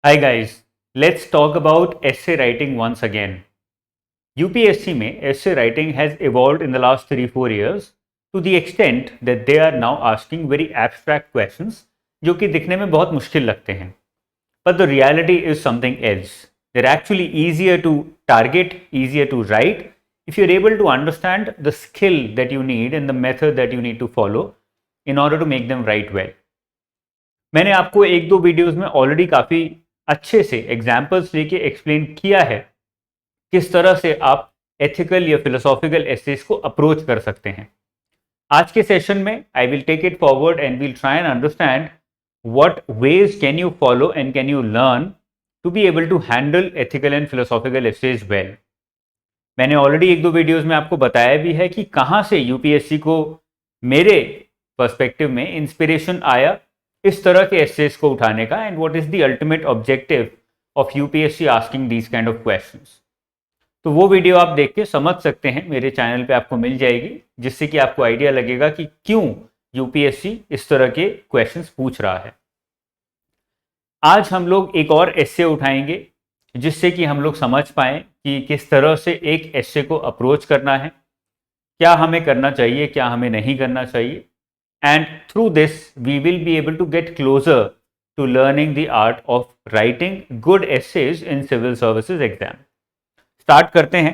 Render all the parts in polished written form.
Hi guys, let's talk about essay writing once again. UPSC में essay writing has evolved in the last 3-4 years to the extent that they are now asking very abstract questions जो कि दिखने में बहुत मुश्किल लगते हैं. But the reality is something else. They're actually easier to target, easier to write if you're able to understand the skill that you need and the method that you need to follow in order to make them write well. मैंने आपको एक दो videos में already काफ़ी अच्छे से examples लेके explain किया है किस तरह से आप एथिकल या फिलोसॉफिकल एसेस को अप्रोच कर सकते हैं. आज के सेशन में I will take it forward and will try and understand what ways can you follow and can you learn to be able to handle ethical and philosophical essays well. मैंने already एक दो videos में आपको बताया भी है कि कहाँ से यूपीएससी को मेरे पर्सपेक्टिव में इंस्पिरेशन आया इस तरह के एसेस को उठाने का and what is the ultimate objective of UPSC asking these kind of questions. तो वो वीडियो आप देख के समझ सकते हैं, मेरे चैनल पे आपको मिल जाएगी, जिससे कि आपको आइडिया लगेगा कि क्यों यूपीएससी इस तरह के क्वेश्चंस पूछ रहा है. आज हम लोग एक और एसे उठाएंगे जिससे कि हम लोग समझ पाएँ कि किस तरह से एक एसे को अप्रोच करना है, क्या हमें करना चाहिए, क्या हमें नहीं करना चाहिए. And through this, we will be able to get closer to learning the art of writing good essays in civil services exam. Start करते हैं.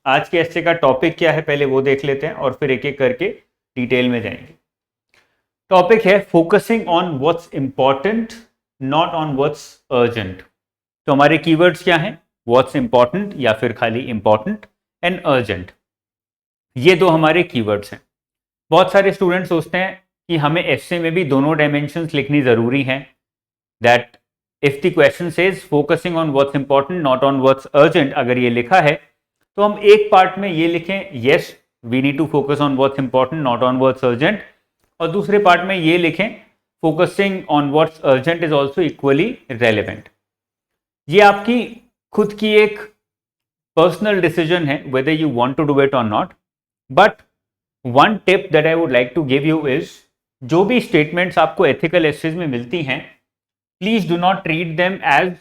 आज के एसे का टॉपिक क्या है पहले वो देख लेते हैं और फिर एक एक करके डिटेल में जाएंगे. टॉपिक है focusing on what's important not on what's urgent. तो हमारे कीवर्ड्स क्या हैं? व्हाट्स इंपॉर्टेंट या फिर खाली इंपॉर्टेंट एंड अर्जेंट. ये दो हमारे कीवर्ड्स हैं. बहुत सारे स्टूडेंट सोचते हैं कि हमें एसे में भी दोनों डायमेंशंस लिखनी ज़रूरी हैं. That if the question says focusing on what's important not on what's urgent, अगर ये लिखा है तो हम एक पार्ट में ये लिखें yes we need to focus on what's important not on what's urgent, और दूसरे पार्ट में ये लिखें focusing on what's urgent is also equally relevant. ये आपकी खुद की एक पर्सनल डिसीजन है whether you want to do it और not. But one tip that I would like to give you is, जो भी स्टेटमेंट्स आपको एथिकल एसेज में मिलती हैं, please do not treat them as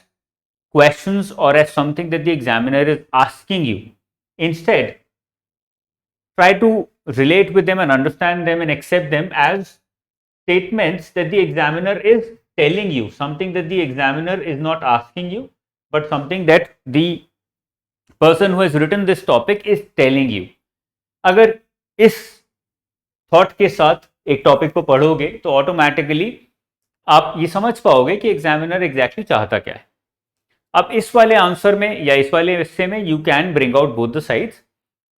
questions और as something that the examiner is asking you. Instead try to relate with them and understand them and accept them as statements that the examiner is telling you, something that the examiner is not asking you but something that the person who has written this topic is telling you. अगर इस thought के साथ एक topic को पढ़ोगे तो automatically आप ये समझ पाओगे कि एग्जामिनर एग्जैक्टली चाहता क्या है. अब इस वाले आंसर में या इस वाले एसे में you can bring out both the sides,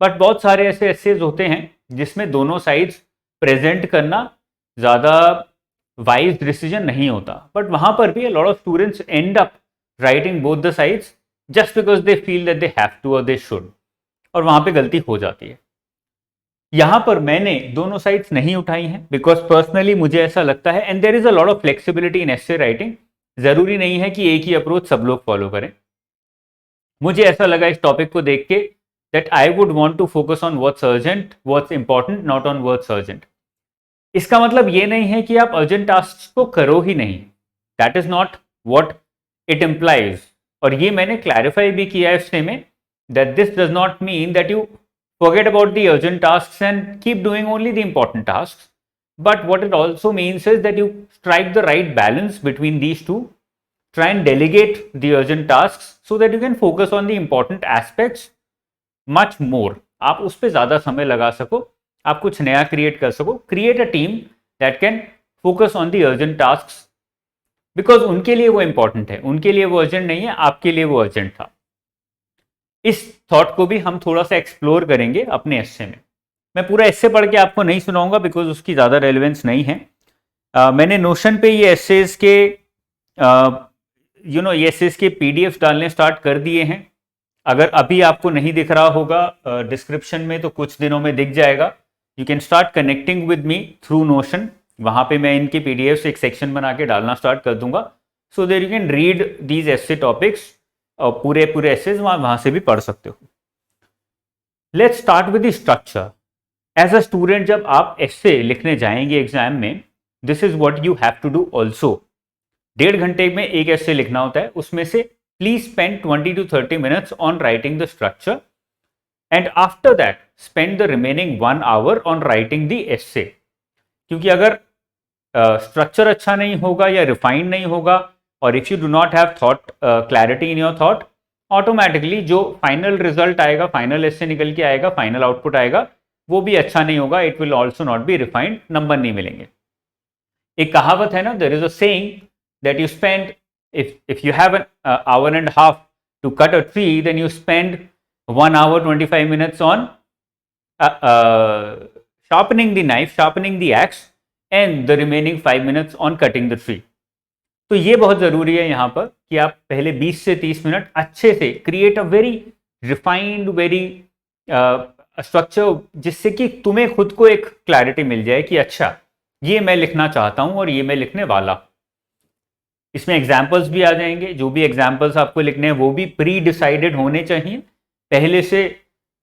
but बहुत सारे ऐसे एसेज होते हैं जिसमें दोनों साइड्स प्रेजेंट करना ज़्यादा वाइज डिसीजन नहीं होता. बट वहाँ पर भी lot of students end up writing both the sides just because they feel that they have to or they should, और वहाँ पे गलती हो जाती है. यहाँ पर मैंने दोनों साइड्स नहीं उठाई हैं बिकॉज पर्सनली मुझे ऐसा लगता है, and there is a lot of flexibility in essay writing. जरूरी नहीं है कि एक ही अप्रोच सब लोग फॉलो करें. मुझे ऐसा लगा इस टॉपिक को देख के that I would want to focus on what's urgent, what's important, not on what's urgent. इसका मतलब ये नहीं है कि आप अर्जेंट टास्क को करो ही नहीं. That is not what it implies. और ये मैंने क्लैरिफाई भी किया है इससे में that this does not mean that you forget about the urgent tasks and keep doing only the important tasks. But what it also means is that you strike the right balance between these two. Try and delegate the urgent tasks so that you can focus on the important aspects much more. आप उस पर ज़्यादा समय लगा सको, आप कुछ नया क्रिएट कर सको. Create a team that can focus on the urgent tasks because उनके लिए वो important है, उनके लिए वो urgent नहीं है, आपके लिए वो urgent था. इस थॉट को भी हम थोड़ा सा एक्सप्लोर करेंगे अपने एसे में. मैं पूरा एसे पढ़ के आपको नहीं सुनाऊंगा बिकॉज उसकी ज़्यादा रेलेवेंस नहीं है. मैंने नोशन पे ये एसेज के ये एसेज के पीडीएफ डालने स्टार्ट कर दिए हैं. अगर अभी आपको नहीं दिख रहा होगा डिस्क्रिप्शन में तो कुछ दिनों में दिख जाएगा. You can start connecting with me through notion. वहाँ पे मैं इनके पीडीएफ से एक सेक्शन बना के डालना स्टार्ट कर दूंगा so that you can read these essay topics और पूरे एसेज वहाँ से भी पढ़ सकते हो. Let's start with the structure. As a student जब आप एसे लिखने जाएंगे एग्जाम में, this is what you have to do also. 1.5 घंटे में एक एसे लिखना होता है, उसमें से please spend 20 to 30 minutes on writing the structure and after that spend the remaining 1 hour on writing the essay. क्योंकि अगर स्ट्रक्चर अच्छा नहीं होगा या रिफाइंड नहीं होगा, और if you do not have thought clarity in your thought, automatically जो फाइनल रिजल्ट आएगा, फाइनल एसे निकल के आएगा, फाइनल आउटपुट आएगा, वो भी अच्छा नहीं होगा। It will also not be refined, number नहीं मिलेंगे। एक कहावत है ना, there is a saying that you spend, if you have an hour and a half to cut a tree, then you spend 1 hour 25 minutes on sharpening the knife, sharpening the axe, and the remaining 5 minutes on cutting the tree. तो ये बहुत ज़रूरी है यहाँ पर कि आप पहले 20 से 30 मिनट अच्छे से create a very refined, very structure, जिससे कि तुम्हें खुद को एक क्लैरिटी मिल जाए कि अच्छा ये मैं लिखना चाहता हूँ और ये मैं लिखने वाला। इसमें एग्जाम्पल्स भी आ जाएंगे, जो भी एग्जाम्पल्स आपको लिखने हैं वो भी प्री डिसाइडेड होने चाहिए, पहले से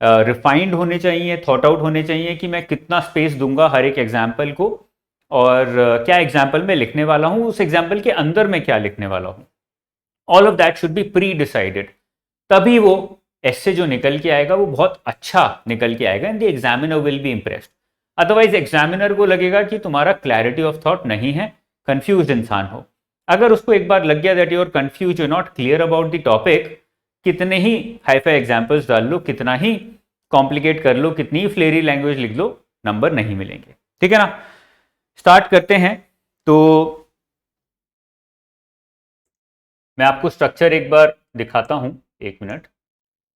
रिफाइंड होने चाहिए, थॉट आउट होने चाहिए कि मैं कितना स्पेस दूंगा हर एक एग्जाम्पल को, और क्या एग्जाम्पल मैं लिखने वाला हूँ, उस एग्जाम्पल के अंदर मैं क्या लिखने वाला हूँ। All of that should be pre decided, तभी वो एसे जो निकल के आएगा वो बहुत अच्छा निकल के आएगा and the examiner will be impressed. Otherwise examiner को लगेगा कि तुम्हारा क्लैरिटी ऑफ थॉट नहीं है, कंफ्यूज इंसान हो। अगर उसको एक बार लग गया that you are confuse, you are not clear about the topic, कितने ही हाई-फाई एग्जाम्पल्स डाल लो, कितना ही कॉम्प्लिकेट कर लो, कितनी ही फ्लेरी लैंग्वेज लिख लो, नंबर नहीं मिलेंगे। ठीक है ना, स्टार्ट करते हैं। तो मैं आपको स्ट्रक्चर एक बार दिखाता हूं, 1 minute,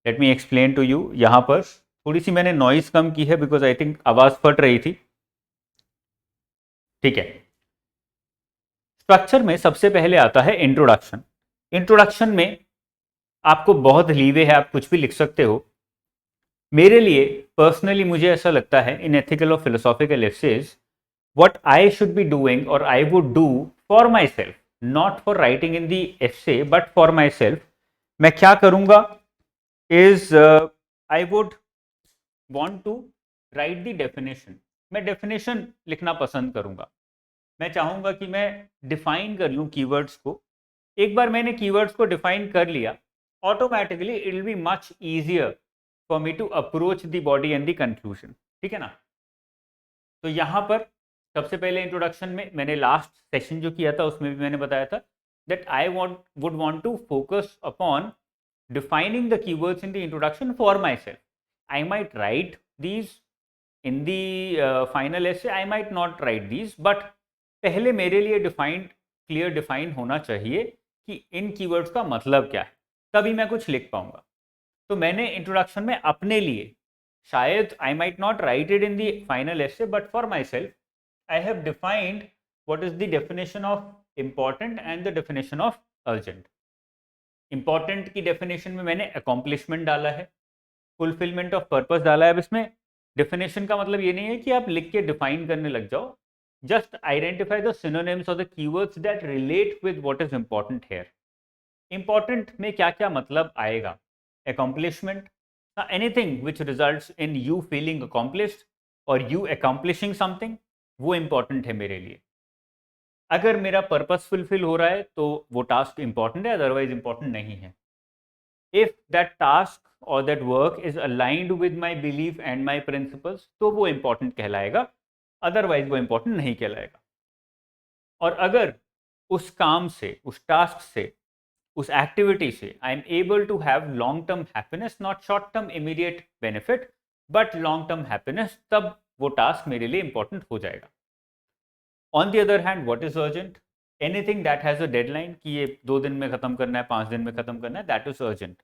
let me explain to you. यहां पर थोड़ी सी मैंने नॉइज कम की है बिकॉज आई थिंक आवाज फट रही थी। ठीक है, स्ट्रक्चर में सबसे पहले आता है इंट्रोडक्शन। इंट्रोडक्शन में आपको बहुत लीवे है, आप कुछ भी लिख सकते हो। मेरे लिए पर्सनली मुझे ऐसा लगता है इन एथिकल और philosophical essays, what I should be doing or I would do for myself, not for writing in the essay but for myself, मैं क्या करूंगा is I would want to write the definition। मैं definition लिखना पसंद करूंगा। मैं चाहूंगा कि मैं डिफाइन कर लूं कीवर्ड्स को। एक बार मैंने कीवर्ड्स को डिफाइन कर लिया, automatically it will be much easier for me to approach the body and the conclusion. ठीक है ना, तो यहां पर सबसे पहले इंट्रोडक्शन में मैंने लास्ट सेशन जो किया था उसमें भी मैंने बताया था that I would want to focus upon defining the keywords in the introduction for myself. I might write these in the final essay, I might not write these, but पहले मेरे लिए डिफाइंड, क्लियर डिफाइन होना चाहिए कि इन keywords का मतलब क्या है, तभी मैं कुछ लिख पाऊंगा। तो मैंने इंट्रोडक्शन में अपने लिए, शायद I might not right it in the final essay, but for my self I have defined what is the definition of important and the definition of urgent. Important की definition में मैंने accomplishment डाला है, fulfillment of purpose डाला है। अब इसमें definition का मतलब ये नहीं है कि आप लिख के define करने लग जाओ, just identify the synonyms or the keywords that relate with what is important here. Important में क्या क्या मतलब आएगा, accomplishment, anything which results in you feeling accomplished or you accomplishing something, वो इंपॉर्टेंट है मेरे लिए। अगर मेरा पर्पस फुलफिल हो रहा है तो वो टास्क इंपॉर्टेंट है, अदरवाइज इंपॉर्टेंट नहीं है। इफ दैट टास्क और that work is aligned with my belief and my principles, तो वो इंपॉर्टेंट कहलाएगा, अदरवाइज वो इंपॉर्टेंट नहीं कहलाएगा। और अगर उस काम से, उस टास्क से, उस एक्टिविटी से I am able to have long term happiness, not short term immediate benefit but long term happiness, तब वो टास्क मेरे लिए इंपॉर्टेंट हो जाएगा। On the other hand, what is urgent? Anything that has a deadline कि ये 2 दिन में खत्म करना है, 5 दिन में खत्म करना है, that is urgent.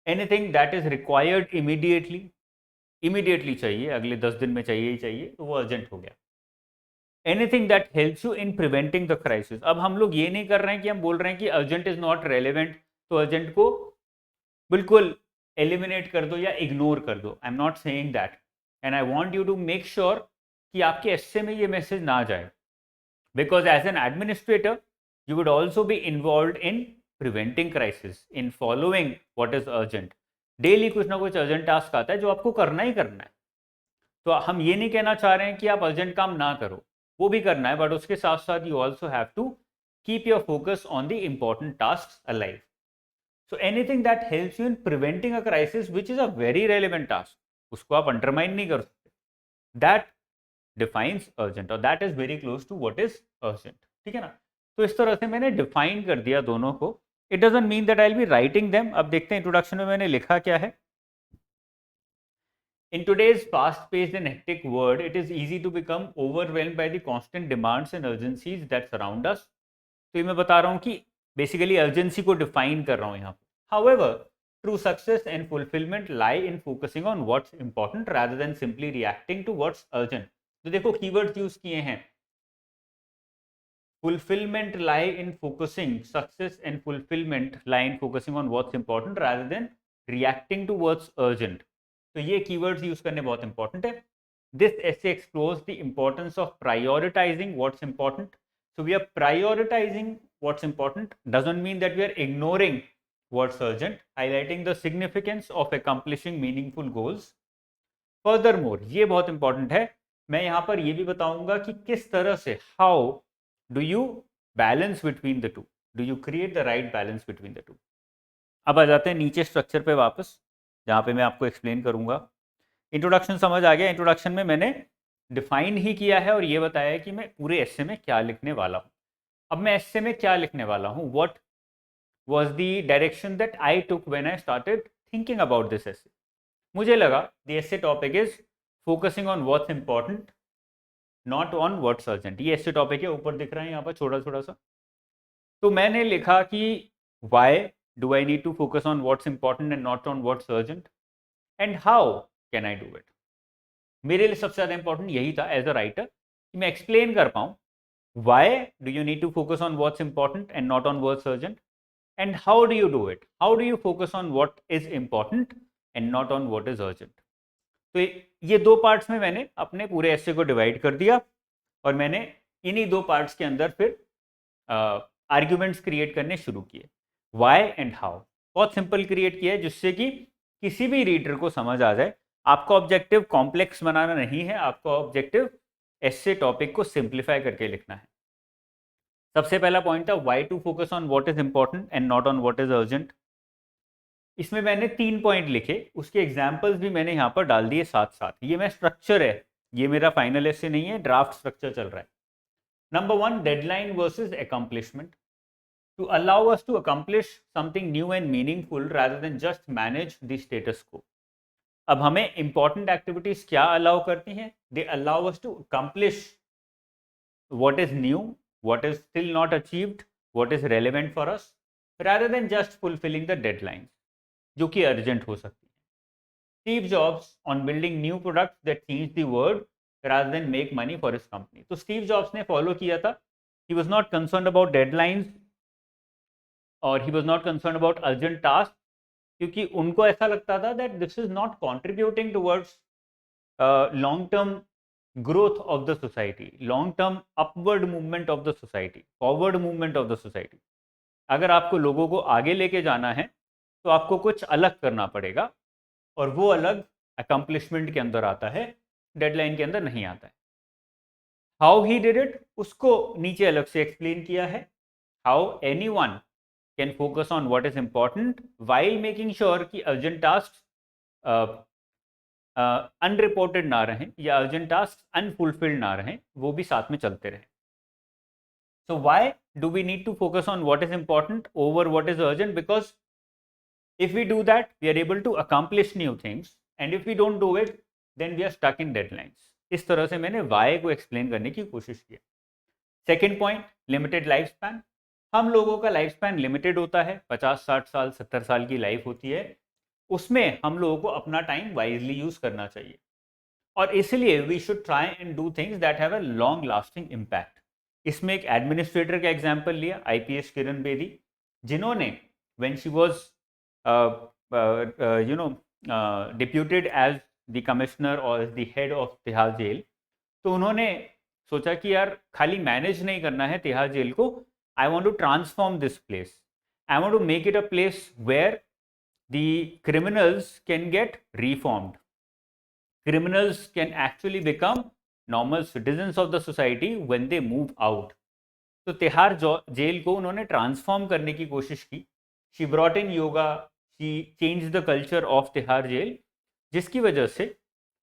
Anything that is required immediately, immediately चाहिए, अगले 10 दिन में चाहिए ही चाहिए, तो वो अर्जेंट हो गया। Anything that helps you in preventing the crisis. अब हम लोग ये नहीं कर रहे हैं कि हम बोल रहे हैं कि अर्जेंट इज नॉट रेलिवेंट, तो अर्जेंट को बिल्कुल एलिमिनेट कर दो या इग्नोर कर दो। I am not saying that, and I want you to make sure कि आपके एस्से में ये मैसेज ना जाए, because as an administrator you would also be involve in preventing crisis, in following what is urgent. Daily कुछ ना कुछ urgent task आता है जो आपको करना ही करना है। तो हम ये नहीं कहना चाह रहे हैं कि आप अर्जेंट काम ना करो, वो भी करना है, बट उसके साथ साथ you also have to keep your focus on the important tasks alive. So anything that helps you in preventing a crisis, which is a very relevant task, उसको आप undermine नहीं कर सकते. That defines urgent, और that is very close to what is urgent. ठीक है ना? तो इस तरह से मैंने define कर दिया दोनों को. It doesn't mean that I'll be writing them. अब देखते हैं introduction में मैंने लिखा क्या है. In today's fast-paced and hectic world, it is easy to become overwhelmed by the constant demands and urgencies that surround us. तो ये मैं बता रहा हूँ कि बेसिकली अर्जेंसी को डिफाइन कर रहा हूँ यहाँ पे. However, true success and fulfillment lie in focusing on what's important rather than simply reacting to what's urgent. तो देखो कीवर्ड्स यूज किए हैं. Fulfillment lie in focusing, success and fulfillment lie in focusing on what's important rather than reacting to what's urgent. तो ये keywords use करने बहुत important है. This essay explores the importance of prioritizing what's important. So we are prioritizing what's important doesn't mean that we are ignoring what's urgent, highlighting the significance of accomplishing meaningful goals. Furthermore, ये बहुत important है, मैं यहाँ पर ये भी बताऊंगा कि किस तरह से how do you balance between the two, do you create the right balance between the two. अब आ जाते हैं नीचे स्ट्रक्चर पे वापस, जहाँ पे मैं आपको एक्सप्लेन करूंगा. इंट्रोडक्शन समझ आ गया. इंट्रोडक्शन में मैंने डिफाइन ही किया है और ये बताया है कि मैं पूरे एस्से में क्या लिखने वाला हूँ. अब मैं एस्से में क्या लिखने वाला हूँ, what was the direction that I took when I started thinking about this essay. मुझे लगा the essay topic is focusing on what's important not on what's urgent. ये एस्से टॉपिक है, ऊपर दिख रहा है यहाँ पर छोटा छोटा सा. तो मैंने लिखा कि why do I need to focus on what's important and not on what's urgent and how can I do it. मेरे लिए सबसे ज़्यादा इंपॉर्टेंट यही था एज अ राइटर कि मैं एक्सप्लेन कर पाऊँ why do you need to focus on what's important and not on what's urgent and how do you do it. How do you focus on what is important and not on what is urgent. तो ये दो parts में मैंने अपने पूरे एस्से को divide कर दिया और मैंने इन्हीं दो पार्ट्स के अंदर फिर आर्ग्यूमेंट्स क्रिएट करने शुरू किए. वाई एंड हाउ बहुत सिंपल क्रिएट किया है जिससे कि किसी भी रीडर को समझ आ जाए. आपका ऑब्जेक्टिव कॉम्प्लेक्स बनाना नहीं है, आपका ऑब्जेक्टिव एस्से टॉपिक को सिंप्लीफाई करके लिखना है. सबसे पहला पॉइंट था why to focus on what is important and not on what is urgent. इसमें मैंने 3 पॉइंट लिखे, उसके एग्जाम्पल्स भी मैंने यहाँ पर डाल दिए साथ साथ. ये मैं स्ट्रक्चर है, ये मेरा फाइनल एस्से नहीं है, ड्राफ्ट स्ट्रक्चर चल रहा है. Number 1, deadline versus accomplishment. To allow us to accomplish something new and meaningful rather than just manage the status quo. अब हमें इंपॉर्टेंट एक्टिविटीज क्या अलाउ करती हैं? They allow us to accomplish what is new, what is still not achieved, what is relevant for us rather than just fulfilling the deadlines जो कि urgent हो सकती है. Steve Jobs on building new products that changed the world rather than make money for his company. तो Steve Jobs ने follow किया था. He was not concerned about deadlines और he was not concern about urgent task, क्योंकि उनको ऐसा लगता था that this is not contributing towards long term growth of the society, long term upward movement of the society, forward movement of the society. अगर आपको लोगों को आगे लेके जाना है तो आपको कुछ अलग करना पड़ेगा और वो अलग अकम्पलिशमेंट के अंदर आता है, डेडलाइन के अंदर नहीं आता है. हाउ ही डिड इट उसको नीचे अलग से एक्सप्लेन किया है. How anyone can focus on what is important while making sure कि urgent tasks unreported ना रहें या urgent tasks unfulfilled ना रहें, वो भी साथ में चलते रहें. So why do we need to focus on what is important over what is urgent? Because if we do that, we are able to accomplish new things, and if we don't do it, then we are stuck in deadlines. इस तरह से मैंने why को explain करने की कोशिश की. Second point, limited lifespan. हम लोगों का लाइफ स्पैन लिमिटेड होता है, 50-60 साल 70 साल की लाइफ होती है. उसमें हम लोगों को अपना टाइम वाइजली यूज करना चाहिए और इसलिए we should try and do things that have a long lasting impact. इसमें एक एडमिनिस्ट्रेटर का एग्जांपल लिया, आईपीएस किरण बेदी, जिन्होंने when she was deputed as the commissioner और the head of Tihar jail, तो उन्होंने सोचा कि यार खाली मैनेज नहीं करना है तिहाड़ जेल को, I want to transform this place. I want to make it a place where the criminals can get reformed. Criminals can actually become normal citizens of the society when they move out. तो Tihar jail को उन्होंने transform करने की कोशिश की. She brought in yoga, she change the culture of Tihar jail, जिसकी वजह से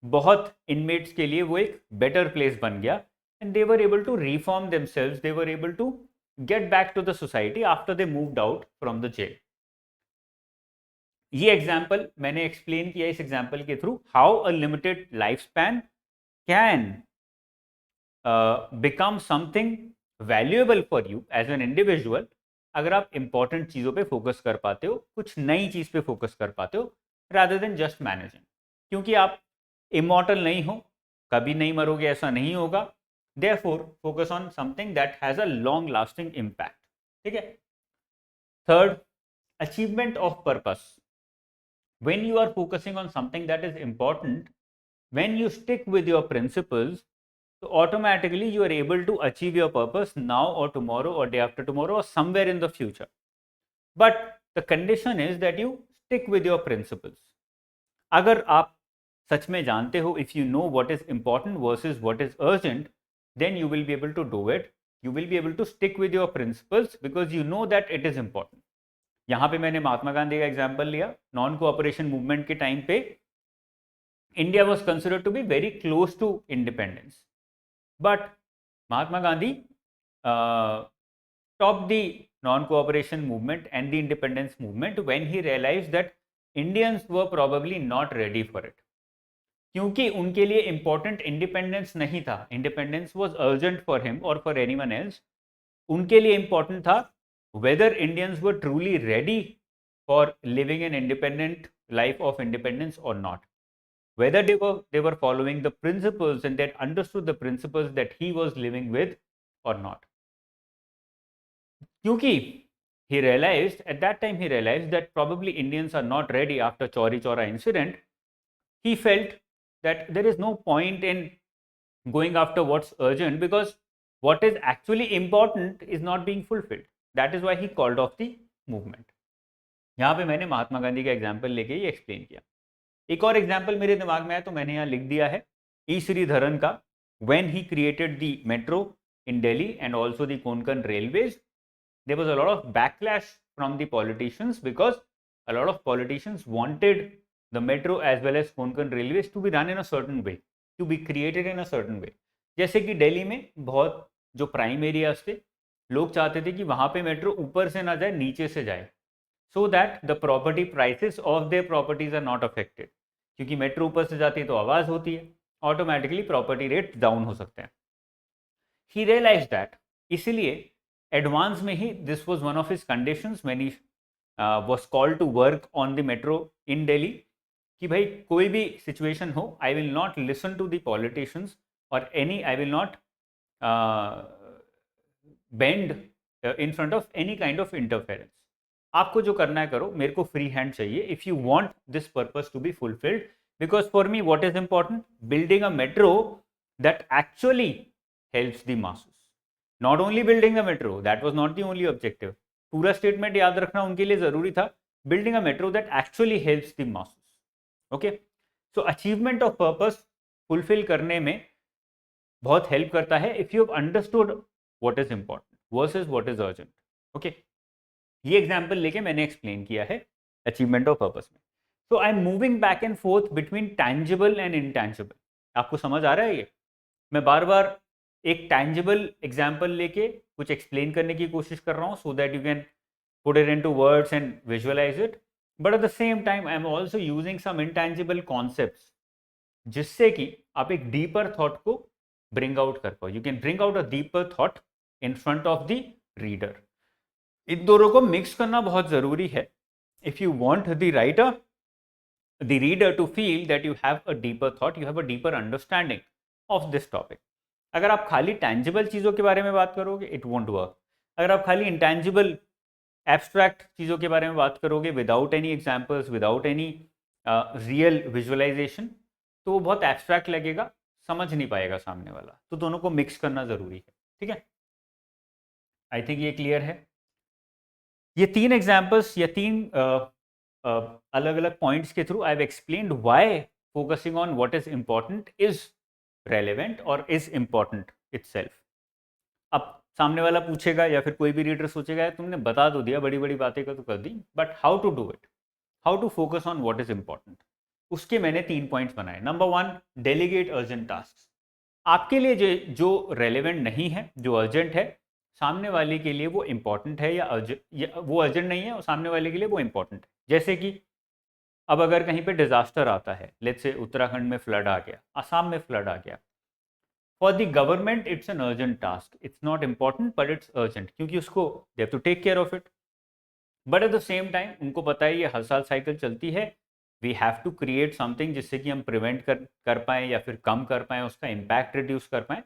बहुत इनमेट्स के लिए वो एक बेटर प्लेस बन गया. And they were able to reform themselves, they were able to get back to the society after they moved out from the jail. ये एग्जाम्पल मैंने एक्सप्लेन किया इस एग्जाम्पल के through, how a limited life span can become something valuable for you as an individual, अगर आप important चीज़ों पे focus कर पाते हो, कुछ नई चीज़ पे फोकस कर पाते हो, रादर देन जस्ट मैनेजिंग. क्योंकि आप इमॉर्टल नहीं हो, कभी नहीं मरोगे ऐसा नहीं होगा. Therefore focus on something that has a long lasting impact. ठीक है. Third, achievement of purpose. When you are focusing on something that is important, when you stick with your principles, so automatically you are able to achieve your purpose now or tomorrow or day after tomorrow or somewhere in the future. But the condition is that you stick with your principles. अगर आप सच में जानते हो, if you know what is important versus what is urgent, then you will be able to do it. You will be able to stick with your principles because you know that it is important. यहाँ पे मैंने महात्मा गांधी का example लिया. Non cooperation movement के time पे India was considered to be very close to independence, but Mahatma Gandhi stopped the non-cooperation movement and the independence movement when he realized that Indians were probably not ready for it. क्योंकि उनके लिए important independence नहीं था. Independence was urgent for him और for anyone else. उनके लिए important था whether Indians were truly ready for living an independent life of independence or not, whether they were following the principles and that understood the principles that he was living with or not. Kyunki he realized at that time, he realized that probably Indians are not ready after Chauri Chaura incident. He felt that there is no point in going after what's urgent because what is actually important is not being fulfilled. That is why he called off the movement. यहाँ पे मैंने महात्मा गांधी का example लेके ये explain किया. एक और example मेरे दिमाग में आया तो मैंने यहाँ लिख दिया है, ई श्रीधरन का. when he created the metro in Delhi and also the Konkan railways, there was a lot of backlash from the politicians because a lot of politicians wanted the metro as well as Konkan railways to be run in a certain way, to be created in a certain way. जैसे कि दिल्ली में बहुत जो prime areas थे, लोग चाहते थे कि वहाँ पे मेट्रो ऊपर से ना जाए, नीचे से जाए, so that the property prices of their properties are not affected. क्योंकि मेट्रो ऊपर से जाती है तो आवाज़ होती है, ऑटोमेटिकली प्रॉपर्टी रेट डाउन हो सकते हैं. ही रियलाइज दैट, इसीलिए एडवांस में ही this was one of his conditions when he was called to work on the metro in Delhi, कि भाई कोई भी सिचुएशन हो, I will not listen to the politicians और any, I will not bend in front of any kind of interference. आपको जो करना है करो, मेरे को फ्री हैंड चाहिए if you want this purpose to be fulfilled. Because for me what is important, building a metro that actually helps the masses, not only building the metro, that was not the only objective. पूरा statement याद रखना उनके लिए जरूरी था, building a metro that actually helps the masses. Okay, so achievement of purpose fulfil करने में बहुत हेल्प करता है if you have understood what is important versus what is urgent. Okay, ये एग्जाम्पल लेके मैंने एक्सप्लेन किया है अचीवमेंट ऑफ पर्पस में. So I am moving back and forth between tangible and intangible. आपको समझ आ रहा है ये? मैं बार बार एक टैंजिबल एग्जाम्पल लेके कुछ एक्सप्लेन करने की कोशिश कर रहा हूँ so that you can put it into words and visualise it, but at the same time I am also using some intangible concepts जिससे कि आप एक डीपर थॉट को ब्रिंग आउट कर पाओ. You can bring out a deeper thought in front of the reader. इन दोनों को मिक्स करना बहुत जरूरी है if you want the writer, the reader to feel that you have a deeper thought, you have a deeper understanding of this topic. अगर आप खाली टैंजिबल चीज़ों के बारे में बात करोगे, इट वोंट वर्क. अगर आप खाली इंटैंजिबल एब्स्ट्रैक्ट चीज़ों के बारे में बात करोगे without any examples, without any real visualisation, तो वो बहुत एब्स्ट्रैक्ट लगेगा, समझ नहीं पाएगा सामने वाला. तो दोनों को मिक्स करना जरूरी है. ठीक है, आई थिंक ये क्लियर है. ये तीन एग्जाम्पल्स या तीन अलग अलग पॉइंट्स के through I have explained why focusing on what is important is relevant और इज इंपॉर्टेंट इटसेल्फ. अब सामने वाला पूछेगा या फिर कोई भी रीडर सोचेगा "यार, तुमने बता तो दिया, बड़ी बड़ी बातें का तो कर दी, but how to do it, how to focus on what is important". उसके मैंने 3 पॉइंट्स बनाए। Number 1, delegate urgent task. आपके लिए जो रेलेवेंट नहीं है, जो अर्जेंट है, सामने वाले के लिए वो इंपॉर्टेंट है, या अर्जेंट, या वो अर्जेंट नहीं है और सामने वाले के लिए वो इंपॉर्टेंट है। जैसे कि अब अगर कहीं पे डिजास्टर आता है, लेट्स से उत्तराखंड में फ्लड आ गया, असम में फ्लड आ गया, for the government it's an urgent task, it's not important but it's urgent, क्योंकि उसको they have to take care of it. But at the same time उनको पता है ये हर साल साइकिल चलती है, we have to create something जिससे कि हम प्रिवेंट कर पाएँ या फिर कम कर पाएँ, उसका इम्पैक्ट रिड्यूस कर पाएँ।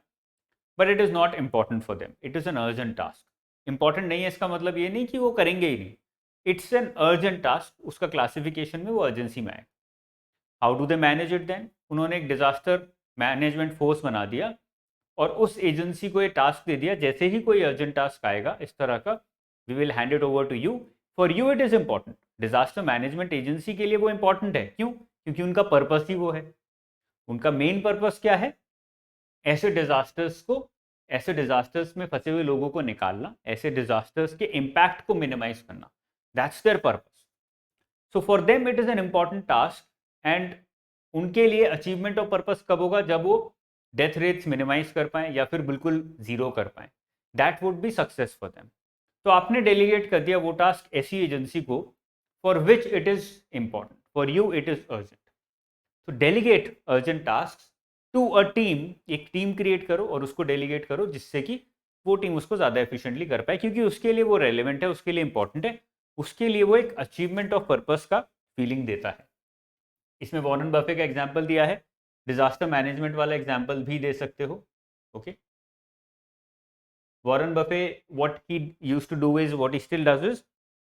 But it is not important for them, it is an urgent task. Important नहीं है इसका मतलब ये नहीं कि वो करेंगे ही नहीं, इट्स एन अर्जेंट टास्क, उसका क्लासिफिकेशन में वो अर्जेंसी में आए। How do they manage it then? उन्होंने एक डिजास्टर मैनेजमेंट फोर्स बना दिया और उस एजेंसी को ये टास्क दे दिया, जैसे ही कोई अर्जेंट टास्क आएगा इस तरह का, we will hand it over to you, for you it is important. Disaster management agency के लिए वो इंपॉर्टेंट है, क्यों? क्योंकि उनका पर्पस ही वो है। उनका मेन पर्पस क्या है? ऐसे डिजास्टर्स को, ऐसे डिजास्टर्स में फंसे हुए लोगों को निकालना, ऐसे डिजास्टर्स के इम्पैक्ट को मिनिमाइज करना, that's there purpose. So for them it is an important task, and उनके लिए अचीवमेंट ऑफ पर्पस कब होगा? जब वो डेथ रेट्स मिनिमाइज कर पाए या फिर बिल्कुल जीरो कर पाए, that would be success for them. तो आपने डेलीगेट कर दिया वो टास्क ऐसी एजेंसी को for which it is important, for you it is urgent. तो delegate urgent task to a team, एक टीम क्रिएट करो और उसको डेलीगेट करो जिससे कि वो टीम उसको ज़्यादा एफिशिएंटली कर पाए, क्योंकि उसके लिए वो रेलिवेंट है, उसके लिए इंपॉर्टेंट है, उसके लिए वो एक अचीवमेंट ऑफ पर्पस का फीलिंग देता है। इसमें वॉरेन बफे का एग्जाम्पल दिया है, डिजास्टर मैनेजमेंट वाला एग्जाम्पल भी दे सकते हो। Okay, Warren Buffett, what he used to do is, what he still does is,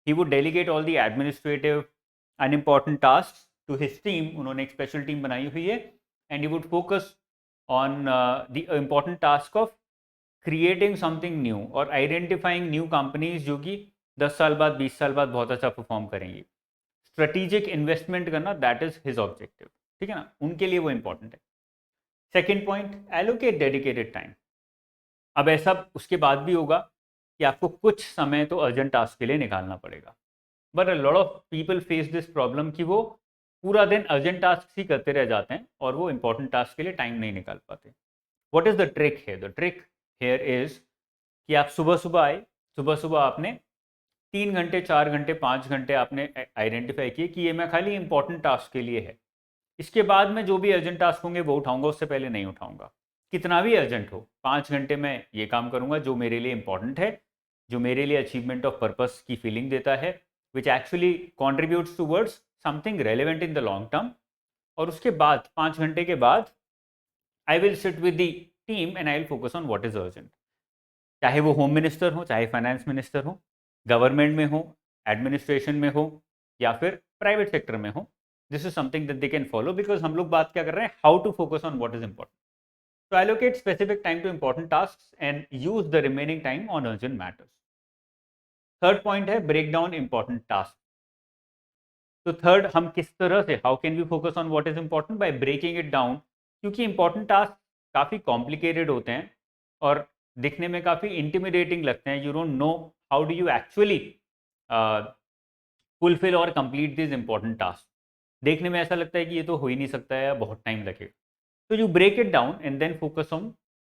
he would delegate all the administrative unimportant tasks to his team। उन्होंने एक special team बनाई हुई है, and he would focus on the important task of creating something new और identifying new companies जो कि 10 साल बाद, 20 साल बाद बहुत अच्छा परफॉर्म करेंगी। स्ट्रेटेजिक इन्वेस्टमेंट करना, दैट इज हिज ऑब्जेक्टिव। ठीक है ना, उनके लिए वो इंपॉर्टेंट है। Second point, allocate dedicated time. अब ऐसा उसके बाद भी होगा कि आपको कुछ समय तो अर्जेंट टास्क के लिए निकालना पड़ेगा, but a lot of people face this problem कि वो पूरा दिन अर्जेंट टास्क ही करते रह जाते हैं और वो इंपॉर्टेंट टास्क के लिए टाइम नहीं निकाल पाते। व्हाट इज द ट्रिक है? द ट्रिक हेयर इज कि आप सुबह सुबह आए, सुबह सुबह आपने 3 घंटे, 4 घंटे, 5 घंटे आपने आइडेंटिफाई किए कि ये मैं खाली इंपॉर्टेंट टास्क के लिए है, इसके बाद में जो भी अर्जेंट टास्क होंगे वो उठाऊंगा, उससे पहले नहीं उठाऊंगा। कितना भी अर्जेंट हो, 5 घंटे में ये काम करूंगा जो मेरे लिए इंपॉर्टेंट है, जो मेरे लिए अचीवमेंट ऑफ पर्पस की फीलिंग देता है, which actually contributes towards something relevant in the long term. और उसके बाद 5 घंटे के बाद I will sit with the team and I will focus on what is urgent. चाहे वो होम मिनिस्टर हो, चाहे फाइनेंस मिनिस्टर हो, गवर्नमेंट में हो, एडमिनिस्ट्रेशन में हो, या फिर प्राइवेट सेक्टर में हो, this is something that they can follow, because हम लोग बात क्या कर रहे हैं? How to focus on what is important. तो allocate specific time to important tasks and use the remaining time on urgent matters। Third point है break down important task. तो थर्ड, हम किस तरह से, how can we focus on what is important? By breaking it down. क्योंकि important task काफ़ी complicated होते हैं और दिखने में काफ़ी इंटिमिडेटिंग लगते हैं। You don't know how do you actually fulfil और कंप्लीट दिस इंपॉर्टेंट टास्क। देखने में ऐसा लगता है कि ये तो हो ही नहीं सकता है, बहुत टाइम लगेगा। तो you break it down and then focus on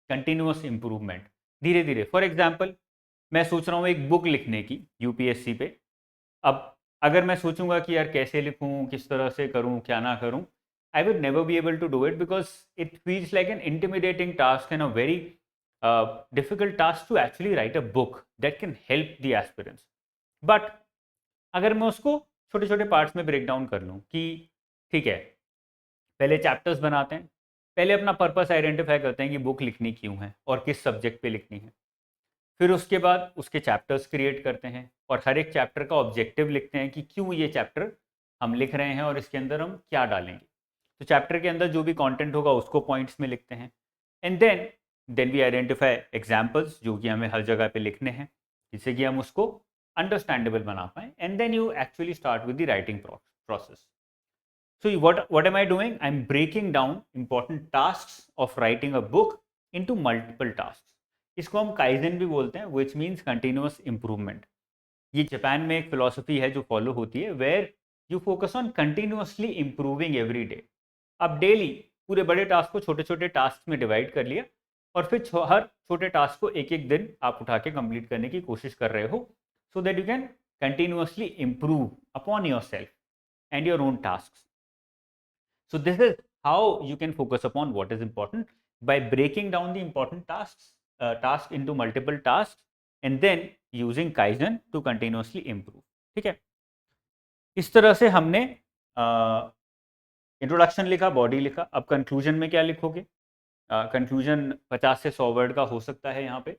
continuous improvement, धीरे धीरे। फॉर एग्जाम्पल, मैं सोच रहा हूँ एक बुक लिखने की यूपीएससी पे। अब अगर मैं सोचूंगा कि यार कैसे लिखूँ, किस तरह से करूँ, क्या ना करूँ, I will never be able to do it because it feels like an intimidating task and a very difficult task to actually write a book that can help the aspirants. But अगर मैं उसको छोटे छोटे parts में break down कर लूँ कि ठीक है, पहले चैप्टर्स बनाते हैं, पहले अपना पर्पस आइडेंटिफाई करते हैं कि बुक लिखनी क्यों है और किस सब्जेक्ट पे लिखनी है। फिर उसके बाद उसके चैप्टर्स क्रिएट करते हैं और हर एक चैप्टर का ऑब्जेक्टिव लिखते हैं कि क्यों ये चैप्टर हम लिख रहे हैं और इसके अंदर हम क्या डालेंगे। तो चैप्टर के अंदर जो भी कंटेंट होगा उसको पॉइंट्स में लिखते हैं, and then we identify examples जो कि हमें हर जगह पे लिखने हैं जिससे कि हम उसको अंडरस्टैंडेबल बना पाएँ, and then you actually start with the writing process. So what am I doing? I'm breaking down important tasks of writing a book into multiple tasks. इसको हम काइजन भी बोलते हैं, विच मीन्स कंटिन्यूअस इंप्रूवमेंट। ये Japan में एक philosophy है जो फॉलो होती है, where you focus on continuously improving every day. आप डेली पूरे बड़े टास्क को छोटे छोटे टास्क में डिवाइड कर लिया और फिर हर छोटे टास्क को एक एक दिन आप उठा के कंप्लीट करने की कोशिश कर रहे हो, सो that you can continuously improve upon your self and your own task. So this is how you can focus upon what is important by breaking down the important task into multiple tasks and then using Kaizen to continuously improve. ठीक है, इस तरह से हमने introduction लिखा, body लिखा। अब conclusion में क्या लिखोगे? कंक्लूजन 50 से 100 वर्ड का हो सकता है। यहाँ पे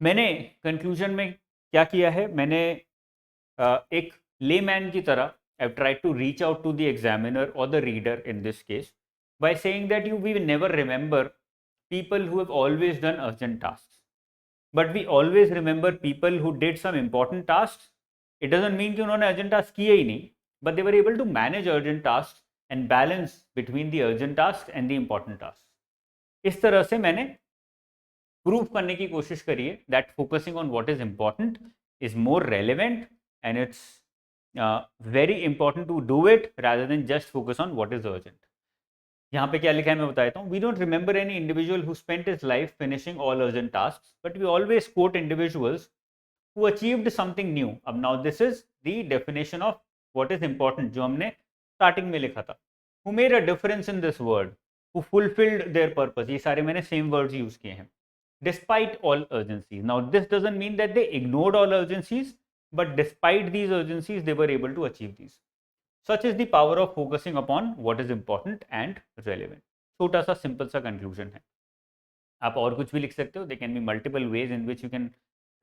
मैंने कंक्लूजन में क्या किया है, मैंने एक लेमैन की तरह I've tried to reach out to the examiner or the reader in this case by saying that we will never remember people who have always done urgent tasks, but we always remember people who did some important tasks. It doesn't mean कि उन्होंने urgent tasks किए ही नहीं, but they were able to manage urgent tasks and balance between the urgent tasks and the important tasks. इस तरह से मैंने prove करने की कोशिश करी है that focusing on what is important is more relevant and it's very important to do it rather than just focus on what is urgent. यहाँ पे क्या लिखा है मैं बता देता हूँ. We don't remember any individual who spent his life finishing all urgent tasks, but we always quote individuals who achieved something new. अब now this is the definition of what is important जो हमने starting में लिखा था. Who made a difference in this world, who fulfilled their purpose. ये सारे मैंने same words use किए हैं. Despite all urgencies. Now this doesn't mean that they ignored all urgencies, but despite these urgencies they were able to achieve these. Such is the power of focusing upon what is important and relevant. छोटा सा simple सा conclusion है. आप और कुछ भी लिख सकते हो. There can be multiple ways in which you can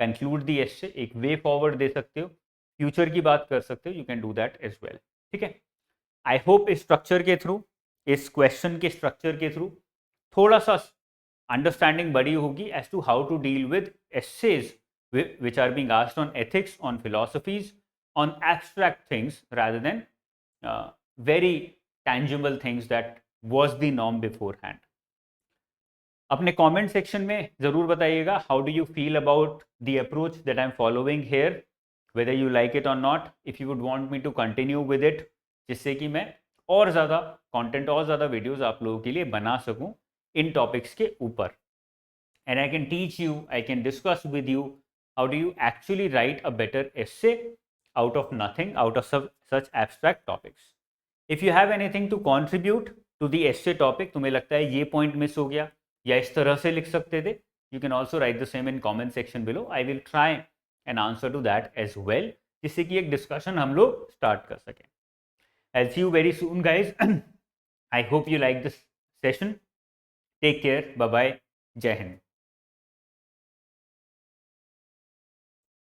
conclude the essay. एक वे फॉरवर्ड दे सकते हो, फ्यूचर की बात कर सकते हो. You can do that as well. ठीक है. आई होप इस स्ट्रक्चर के थ्रू, इस क्वेश्चन के स्ट्रक्चर के थ्रू थोड़ा सा अंडरस्टैंडिंग बड़ी होगी as to how to deal with essays which are being asked on ethics, on philosophies, on abstract things rather than very tangible things that was the norm beforehand. अपने comment section में ज़रूर बताइएगा how do you feel about the approach that I'm following here, whether you like it or not, if you would want me to continue with it, जिससे कि मैं और ज़्यादा content और ज़्यादा videos आप लोगों के लिए बना सकूं इन topics के ऊपर. And I can teach you, I can discuss with you how do you actually write a better essay out of nothing, out of such abstract topics. If you have anything to contribute to the essay topic, तुम्हें लगता है ये point miss हो गया या इस तरह से लिख सकते थे, you can also write the same in comment section below. I will try and answer to that as well, जिससे कि एक discussion हम लोग start कर सकें. I'll see you very soon guys. I hope you like this session. Take care. Bye bye. Jai Hind.